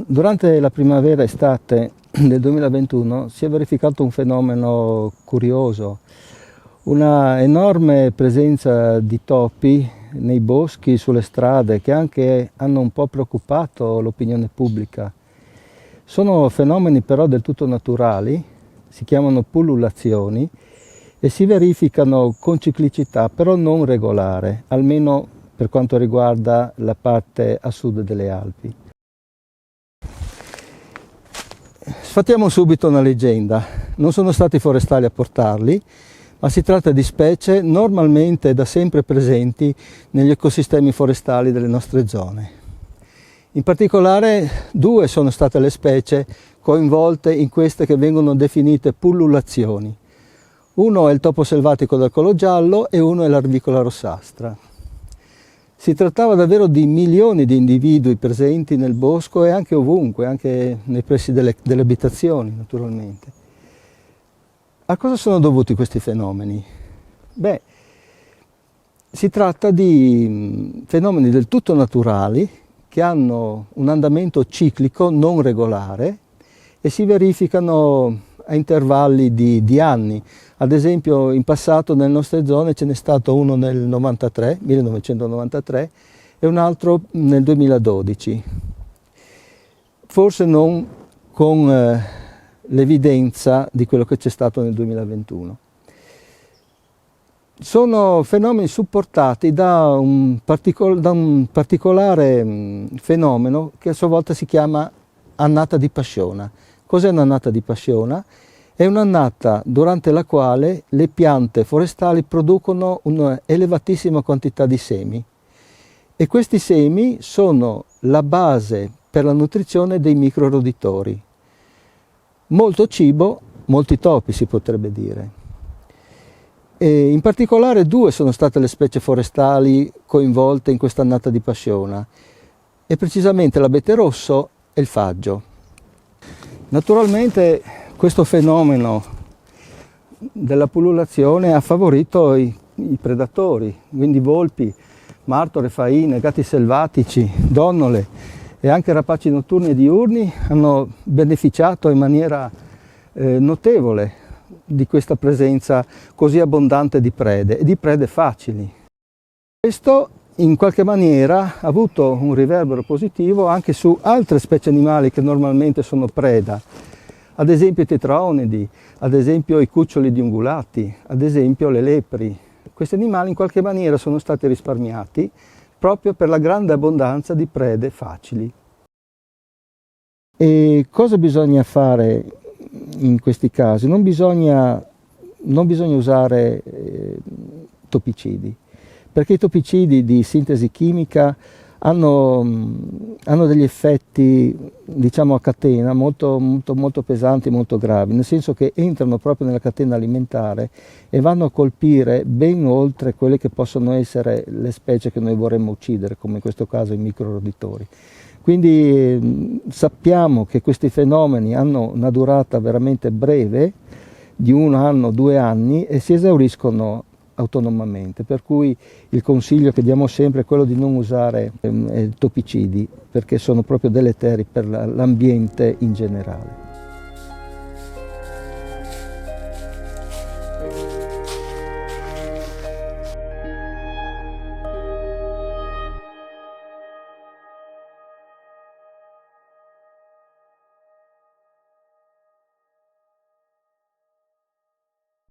Durante la primavera-estate del 2021 si è verificato un fenomeno curioso, una enorme presenza di topi nei boschi, sulle strade, che anche hanno un po' preoccupato l'opinione pubblica. Sono fenomeni però del tutto naturali, si chiamano pullulazioni e si verificano con ciclicità, però non regolare, almeno per quanto riguarda la parte a sud delle Alpi. Sfattiamo subito una leggenda. Non sono stati i forestali a portarli, ma si tratta di specie normalmente da sempre presenti negli ecosistemi forestali delle nostre zone. In particolare due sono state le specie coinvolte in queste che vengono definite pullulazioni. Uno è il topo selvatico dal collo giallo e uno è l'arvicola rossastra. Si trattava davvero di milioni di individui presenti nel bosco e anche ovunque, anche nei pressi delle abitazioni naturalmente. A cosa sono dovuti questi fenomeni? Beh, si tratta di fenomeni del tutto naturali che hanno un andamento ciclico non regolare e si verificano a intervalli di anni. Ad esempio in passato nelle nostre zone ce n'è stato uno nel 1993 e un altro nel 2012, forse non con l'evidenza di quello che c'è stato nel 2021. Sono fenomeni supportati da un particolare fenomeno che a sua volta si chiama annata di Passiona. Cos'è un'annata di Passiona? È un'annata durante la quale le piante forestali producono un'elevatissima quantità di semi e questi semi sono la base per la nutrizione dei microroditori. Molto cibo, molti topi si potrebbe dire. E in particolare due sono state le specie forestali coinvolte in questa annata di Passiona, e precisamente l'abete rosso e il faggio. Naturalmente questo fenomeno della pullulazione ha favorito i predatori, quindi volpi, martore, faine, gatti selvatici, donnole e anche rapaci notturni e diurni hanno beneficiato in maniera notevole di questa presenza così abbondante di prede e di prede facili. Questo in qualche maniera ha avuto un riverbero positivo anche su altre specie animali che normalmente sono preda, ad esempio i tetraonidi, ad esempio i cuccioli di ungulati, ad esempio le lepri. Questi animali in qualche maniera sono stati risparmiati proprio per la grande abbondanza di prede facili. E cosa bisogna fare in questi casi? Non bisogna usare topicidi, perché i topicidi di sintesi chimica hanno degli effetti, diciamo, a catena molto pesanti, molto gravi, nel senso che entrano proprio nella catena alimentare e vanno a colpire ben oltre quelle che possono essere le specie che noi vorremmo uccidere, come in questo caso i microroditori. Quindi sappiamo che questi fenomeni hanno una durata veramente breve, di 1 anno, 2 anni, e si esauriscono autonomamente, per cui il consiglio che diamo sempre è quello di non usare topicidi, perché sono proprio deleteri per l'ambiente in generale.